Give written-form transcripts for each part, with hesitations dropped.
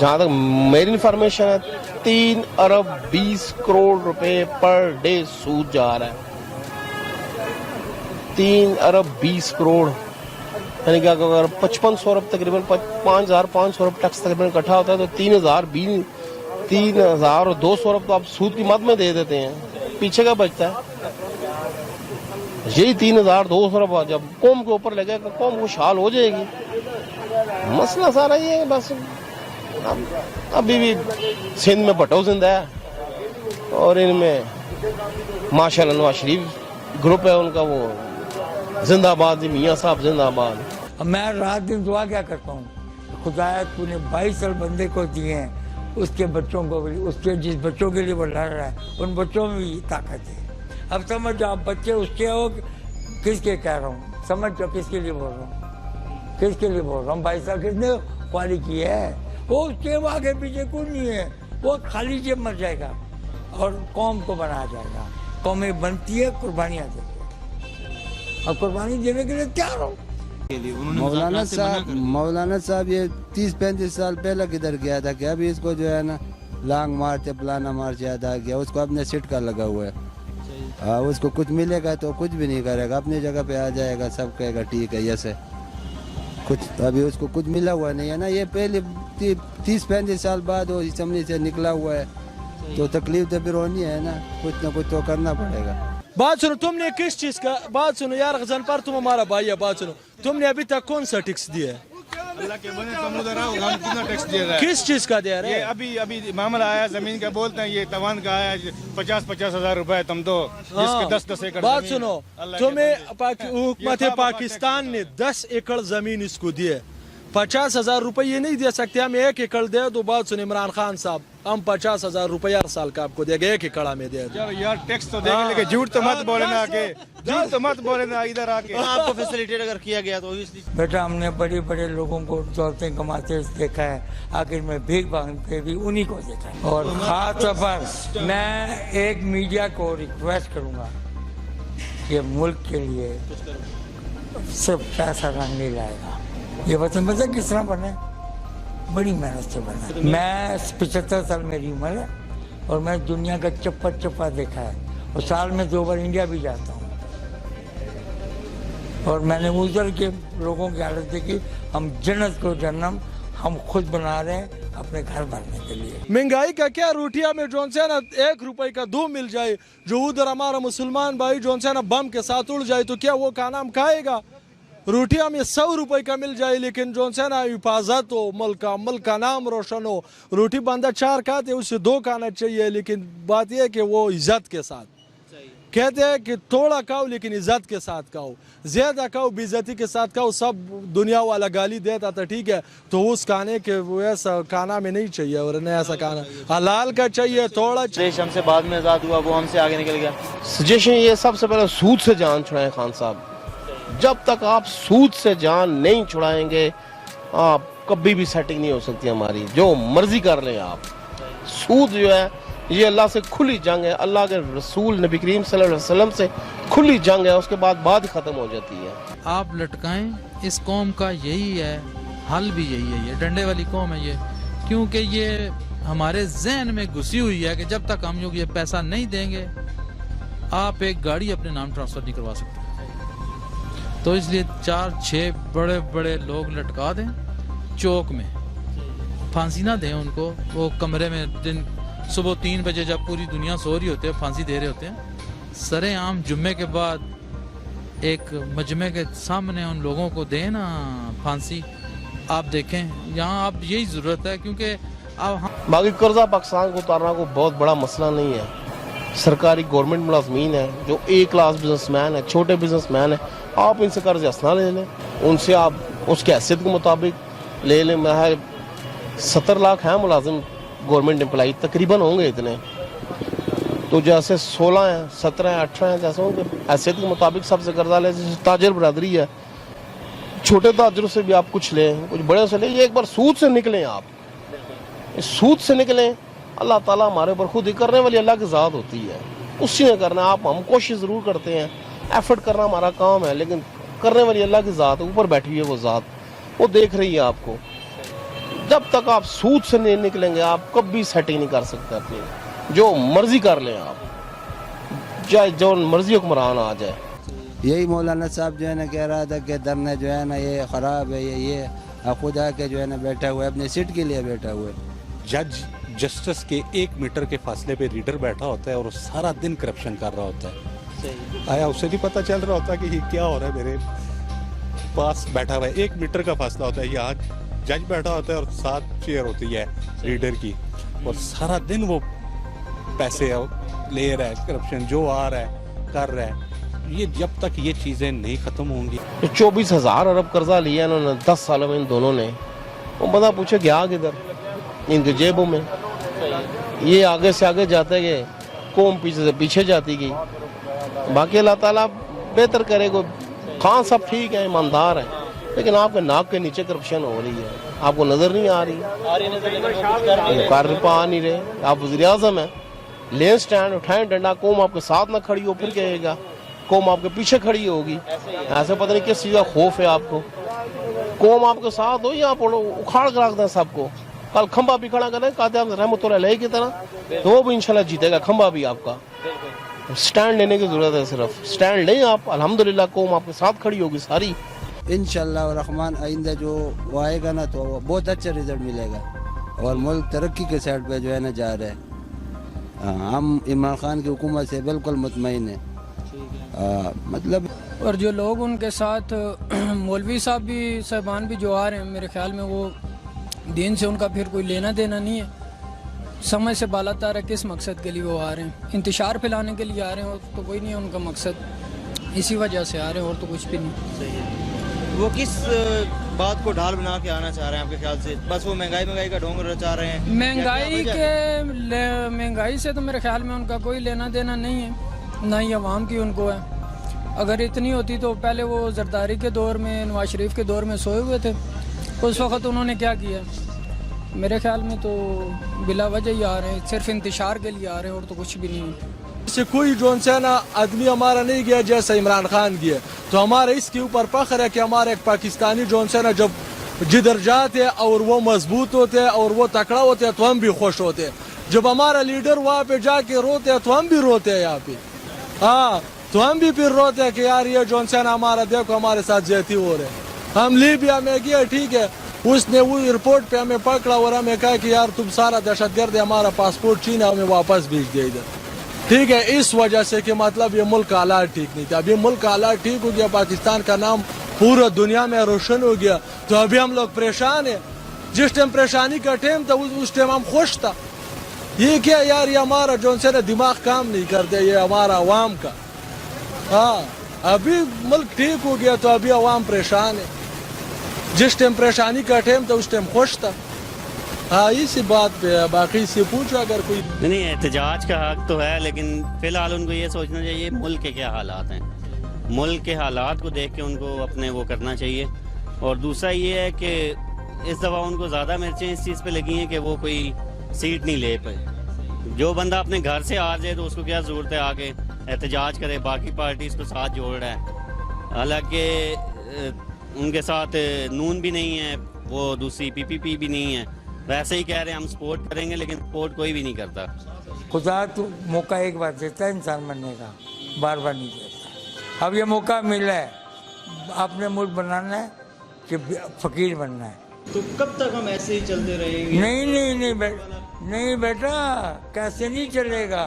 جہاں تک میری انفارمیشن ہے 3 ارب 20 کروڑ روپے پر ڈے سود جا رہا ہے. 3 ارب 20 کروڑ یعنی کہ اگر 5500 ارب تقریباً 5500 ارب ٹیکس تقریباً اکٹھا ہوتا ہے تو 3200 ارب تو آپ سود کی مد میں دے دیتے ہیں. پیچھے کا بچتا ہے یہی 3200 ارب. جب قوم کے اوپر لگے گا قوم خوشحال ہو جائے گی. مسئلہ سارا یہ ہے بس ابھی بھی سندھ میں بھٹو زندہ ہے اور ان میں ماشاءاللہ نواز شریف گروپ ہے ان کا, وہ زندہ باد جی میاں صاحب زندہ آباد. میں رات دن دعا کیا کرتا ہوں, خدایا تو نے 22 سال بندے کو دیے ہیں, اس کے بچوں کو بھی, اس کے جس بچوں کے لیے وہ لڑ رہا ہے ان بچوں میں بھی طاقت ہے. اب سمجھ جاؤ بچے اس کے ہو کس کے کہہ رہا ہوں, سمجھ جاؤ کس کے لیے بول رہا ہوں, کس کے لیے بول رہا ہوں. 22 سال کس نے خوالی کی ہے, وہ اس کے آگے پیچھے کچھ نہیں ہے, وہ خالی جب مر جائے گا اور قوم کو بنایا جائے گا. قومیں بنتی ہے قربانیاں دیتی ہے اور قربانی دینے کے لیے تیار ہو. مولانا صاحب یہ 30-35 سال پہلے کدھر گیا تھا کہ ابھی اس کو جو ہے نا لانگ مارچ پلانا مارچ ادا کیا, اس کو اپنے سیٹ کا لگا ہوا ہے. اس کو کچھ ملے گا تو کچھ بھی نہیں کرے گا, اپنی جگہ پہ آ جائے گا, سب کہے گا ٹھیک ہے یس ہے. کچھ ابھی اس کو کچھ ملا ہوا نہیں ہے نا, یہ پہلے 30-35 سال بعد وہ اسمبلی سے نکلا ہوا ہے تو تکلیف تو پھر ہونی ہے نا, کچھ نہ کچھ تو کرنا پڑے گا. بات سنو, تم نے کس چیز کا بات سنو یار, غزن پر تم ہمارا بھائی ہے, بات سنو تم نے ابھی تک کون سا ٹیکس دیا ہے؟ اللہ کے بنے سمندر ہم کتنا ٹیکس دے رہا ہے. کس چیز کا دے رہے ہیں؟ یہ ابھی معاملہ آیا زمین کا, بولتے ہیں یہ توان کا آیا 50-50 ہزار روپے تم دو, جس کے 10 ایکڑ. بات سنو, تمہیں حکومت پاکستان نے 10 ایکڑ زمین اس کو دی ہے, 50,000 روپے یہ نہیں دے سکتے, ہم 1 ایکڑ دے دو. بات سنو عمران خان صاحب, ہم 50,000 روپے ہر سال کا آپ کو دے گا, 1 ایکڑ میں دے دو. یار ٹیکس تو دے گے لیکن جھوٹ تو مت بولے نا, آگے جھوٹ تو مت بولے نا ادھر آ کے. آپ کو فیسیلیٹیٹ اگر کیا گیا تو بیٹا ہم نے بڑے بڑے لوگوں کو دولتیں کماتے دیکھا ہے, آخر میں بھیک مانگتے بھی انہی کو دیکھا ہے. اور خاص طور پر میں ایک میڈیا کو ریکویسٹ کروں گا کہ ملک کے لیے صرف پیسہ رنگ نہیں لائے گا, یہ وطن پتہ کس طرح بنے, بڑی محنت سے بنا. میں 75 سال میری عمر ہے اور میں دنیا کا چپا چپا دیکھا ہے, اور سال میں 2 بار انڈیا بھی جاتا ہوں, اور میں نے ادھر کے لوگوں کی حالت دیکھی. ہم جنت کو جنم ہم خود بنا رہے ہیں اپنے گھر بھرنے کے لیے. مہنگائی کا کیا, روٹیاں میں جون سے نا 1 روپے کا 2 مل جائے, جو ادھر ہمارا مسلمان بھائی جون سے نا بم کے ساتھ اڑ جائے تو کیا وہ کھانا ہم کھائے گا؟ روٹی ہمیں 100 روپے کا مل جائے لیکن جون سے نا حفاظت ہو, ملک کا نام روشن ہو. روٹی بندہ 4 کھاتے اسے 2 کھانا چاہیے, لیکن بات یہ ہے کہ وہ عزت کے ساتھ کہتے ہیں کہ تھوڑا کھاؤ لیکن عزت کے ساتھ کھاؤ, زیادہ کھاؤ بے عزتی کے ساتھ کھاؤ. سب دنیا والا گالی دیتا تھا ٹھیک ہے, تو اس کھانے کے وہ ایسا کھانا میں نہیں چاہیے, اور نہ ایسا کھانا حلال کا چاہیے. تھوڑا ہم سے بعد میں آزاد ہوا, وہ ہم سے آگے نکل گیا. سجیشن یہ سب سے پہلے سود سے جان چھڑائیں خان صاحب. جب تک آپ سود سے جان نہیں چھڑائیں گے آپ کبھی بھی سیٹنگ نہیں ہو سکتی ہماری, جو مرضی کر لیں آپ. سود جو ہے یہ اللہ سے کھلی جنگ ہے, اللہ کے رسول نبی کریم صلی اللہ علیہ وسلم سے کھلی جنگ ہے, اس کے بعد بات ہی ختم ہو جاتی ہے. آپ لٹکائیں, اس قوم کا یہی ہے حل بھی یہی ہے. یہ ڈنڈے والی قوم ہے یہ, کیونکہ یہ ہمارے ذہن میں گھسی ہوئی ہے کہ جب تک ہم یہ پیسہ نہیں دیں گے آپ ایک گاڑی اپنے نام ٹرانسفر نہیں کروا سکتے. تو اس لیے 4-6 بڑے بڑے لوگ لٹکا دیں چوک میں, پھانسی نہ دیں ان کو. وہ کمرے میں دن صبح 3 بجے جب پوری دنیا سو رہی ہوتی ہے پھانسی دے رہے ہوتے ہیں. سرے عام جمعے کے بعد ایک مجمع کے سامنے ان لوگوں کو دیں نا پھانسی. آپ دیکھیں یہاں اب یہی ضرورت ہے, کیونکہ اب باقی قرضہ پاکستان کو اتارنا کو بہت بڑا مسئلہ نہیں ہے. سرکاری گورنمنٹ ملازمین ہیں جو A کلاس بزنس مین ہیں, چھوٹے بزنس مین ہیں, آپ ان سے قرض حسنہ لے لیں, ان سے آپ اس کے حیثیت کے مطابق لے لیں. 70 لاکھ ہیں ملازم گورنمنٹ امپلائی تقریباً ہوں گے اتنے, تو جیسے 16 ہیں 17 ہیں 18 ہیں جیسے ہوں گے حیثیت کے مطابق سب سے قرضہ لیں. جیسے تاجر برادری ہے, چھوٹے تاجروں سے بھی آپ کچھ لیں, کچھ بڑے سے لیں. یہ ایک بار سود سے نکلیں, آپ سود سے نکلیں. اللہ تعالیٰ ہمارے اوپر خود ہی کرنے والی اللہ کی ذات ہوتی ہے, اسی نے کرنا. ہم کوشش ضرور کرتے ہیں, ایفرٹ کرنا ہمارا کام ہے, لیکن کرنے والی اللہ کی ذات اوپر بیٹھی ہے, وہ ذات وہ دیکھ رہی ہے آپ کو. جب تک آپ سود سے نہیں نکلیں گے آپ کبھی سیٹنگ نہیں کر سکتے اپنی. جو مرضی کر لیں آپ, چاہے جو مرضی حکمران آ جائے. یہی مولانا صاحب جو ہے نا کہہ رہا تھا کہ دھرنا جو ہے نا یہ خراب ہے, یہ خود آ کے جو ہے نا بیٹھا ہوا ہے, اپنے سیٹ کے لیے بیٹھا ہوا ہے. جج جسٹس کے 1 میٹر کے فاصلے پہ ریڈر بیٹھا ہوتا ہے اور وہ سارا دن کرپشن کر رہا ہوتا ہے. آیا اسے نہیں پتہ چل رہا ہوتا کہ یہ کیا ہو رہا ہے میرے پاس بیٹھا ہوا ہے. 1 میٹر کا فاصلہ ہوتا ہے, یہاں جج بیٹھا ہوتا ہے اور 7 چیئر ہوتی ہے ریڈر کی, اور سارا دن وہ پیسے لے رہا ہے, کرپشن جو آ رہا ہے کر رہا ہے. یہ جب تک یہ چیزیں نہیں ختم ہوں گی. 24,000 ارب قرضہ لیا انہوں نے 10 سالوں میں ان دونوں نے. وہ بندہ پوچھے گیا کدھر, ان کے جیبوں میں. یہ آگے سے آگے جاتے گئے, قوم پیچھے سے پیچھے جاتی گئی. باقی اللہ تعالیٰ بہتر کرے گا. خان صاحب ٹھیک ہے, ایماندار ہیں, لیکن آپ کے ناک کے نیچے کرپشن ہو رہی ہے, آپ کو نظر نہیں آ رہی, کار پا نہیں رہے. آپ وزیر اعظم ہیں, لین سٹینڈ اٹھائیں ڈنڈا, قوم آپ کے ساتھ نہ کھڑی ہو پھر کہے گا قوم آپ کے پیچھے کھڑی ہوگی. ایسے پتہ نہیں کس چیز کا خوف ہے آپ کو. قوم آپ کے ساتھ ہو یا اکھاڑ کر رکھ دیں سب کو. کل کھمبا بھی کھڑا کریں قائد رحمۃ اللہ علیہ کی طرح, تو وہ بھی انشاءاللہ جیتے گا کھمبا بھی آپ کا. سٹینڈ لینے کی ضرورت ہے, صرف سٹینڈ لیں آپ, الحمدللہ قوم آپ کے ساتھ کھڑی ہوگی ساری. انشاءاللہ الرحمن آئندہ جو وہ آئے گا نا تو بہت اچھا رزلٹ ملے گا, اور ملک ترقی کے سائڈ پہ جو ہے نا جا رہا ہے. ہم عمران خان کی حکومت سے بالکل مطمئن ہیں. مطلب اور جو لوگ ان کے ساتھ مولوی صاحب بھی صاحبان بھی جو آ رہے ہیں, میرے خیال میں وہ دین سے ان کا پھر کوئی لینا دینا نہیں ہے. سمجھ سے بالا تار ہے کس مقصد کے لیے وہ آ رہے ہیں. انتشار پھیلانے کے لیے آ رہے ہیں, اور تو کوئی نہیں ہے ان کا مقصد, اسی وجہ سے آ رہے ہیں اور تو کچھ بھی نہیں. وہ کس بات کو ڈھال بنا کے آنا چاہ رہے ہیں آپ کے خیال سے؟ بس وہ مہنگائی کا ڈھونگ رچا رہے ہیں. مہنگائی سے تو میرے خیال میں ان کا کوئی لینا دینا نہیں ہے, نہ ہی عوام کی ان کو ہے. اگر اتنی ہوتی تو پہلے وہ زرداری کے دور میں, نواز شریف کے دور میں سوئے ہوئے تھے. اس وقت انہوں نے کیا کیا؟ میرے خیال میں تو بلا وجہ ہی آ رہے ہیں, صرف انتشار کے لیے آ رہے ہیں اور تو کچھ بھی نہیں ہے. سے کوئی جو ہے نا آدمی ہمارا نہیں گیا جیسا عمران خان گیا, تو ہمارا اس کے اوپر فخر ہے کہ ہمارا ایک پاکستانی جو ہے نا جب جدھر جاتے اور وہ مضبوط ہوتے اور وہ تکڑا ہوتے تو ہم بھی خوش ہوتے. جب ہمارا لیڈر وہاں پہ جا کے روتے ہیں تو ہم بھی روتے ہیں یہاں پہ. ہاں, تو ہم بھی پھر روتے ہیں کہ یار یہ جو ہے نا ہمارا دیکھو ہمارے ساتھ زیادتی ہو رہے. ہم لیبیا میں گئے, ٹھیک ہے, اس نے وہ ایئرپورٹ پہ ہمیں پکڑا اور ہمیں کہا کہ یار تم سارا دہشت گرد ہے, ہمارا پاسپورٹ چھینا, ہمیں واپس بھیج دے ادھر. ٹھیک ہے, اس وجہ سے کہ مطلب یہ ملک کا حالات ٹھیک نہیں تھا. ابھی ملک کا حالات ٹھیک ہو گیا, پاکستان کا نام پورا دنیا میں روشن ہو گیا, تو ابھی ہم لوگ پریشان ہیں. جس ٹائم پریشانی کا ٹائم تھا اس ٹائم ہم خوش تھا. یہ کیا یار, یہ ہمارا جو ہے نا دماغ کام نہیں کرتے, یہ ہمارا عوام کا. ہاں, ابھی ملک ٹھیک ہو گیا تو ابھی عوام پریشان ہے. جس ٹائم پریشانی کا ٹائم تھا اس ٹائم خوش تھا. ہاں, اسی بات پہ ہے, باقی سے پوچھو اگر کوئی. نہیں, احتجاج کا حق تو ہے, لیکن فی الحال ان کو یہ سوچنا چاہیے ملک کے کیا حالات ہیں. ملک کے حالات کو دیکھ کے ان کو اپنے وہ کرنا چاہیے. اور دوسرا یہ ہے کہ اس دفعہ ان کو زیادہ مرچیں اس چیز پہ لگی ہیں کہ وہ کوئی سیٹ نہیں لے پائے. جو بندہ اپنے گھر سے آ جائے تو اس کو کیا ضرورت ہے آگے احتجاج کرے, باقی پارٹیز کو ساتھ جوڑ رہا ہے. حالانکہ ان کے ساتھ نون بھی نہیں ہے, وہ دوسری پی بھی نہیں ہے. ویسے ہی کہہ رہے ہیں ہم سپورٹ کریں گے, لیکن سپورٹ کوئی بھی نہیں کرتا. خدا تو موقع ایک بار دیتا ہے انسان بننے کا, بار بار نہیں دیتا. اب یہ موقع ملا ہے, اپنے ملک بنانا ہے کہ فقیر بننا ہے. تو کب تک ہم ایسے ہی چلتے رہیں گے؟ نہیں بیٹا, کیسے نہیں چلے گا.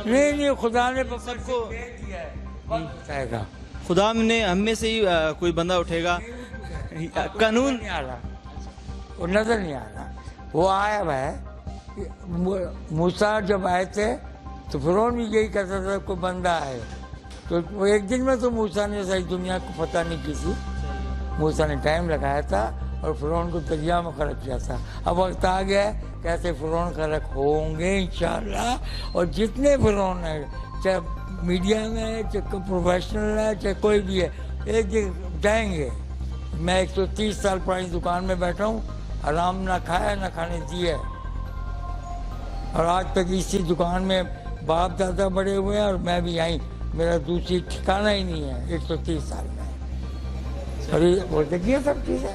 نہیں, خدا نے سب کو دیا ہے. خدا نے ہم میں سے ہی کوئی بندہ اٹھے گا. قانون نہیں آ رہا, وہ نظر نہیں آ رہا. وہ آیا ہے, موسیٰ جب آئے تھے تو فرعون بھی یہی کہتا تھا کوئی بندہ آئے, تو وہ ایک دن میں تو موسیٰ نے ساری دنیا کو فتح نہیں کی تھی. موسیٰ نے ٹائم لگایا تھا اور فرعون کو دریا میں غرق کیا تھا. اب وقت آ گیا ہے کیسے فرعون غرق ہوں گے انشاءاللہ. اور جتنے فرعون ہیں, چاہے میڈیا میں ہے, چاہے پروفیشنل ہے, چاہے کوئی بھی ہے, ایک دن جائیں گے. میں 130 سال پرانی دکان میں بیٹھا ہوں, آرام نہ کھایا نہ کھانے دیا, اور آج تک اسی دکان میں باپ دادا بڑے ہوئے ہیں اور میں بھی آئی, میرا دوسری ٹھکانہ ہی نہیں ہے 130 سال میں. اور یہ بولتے کیا سب چیزیں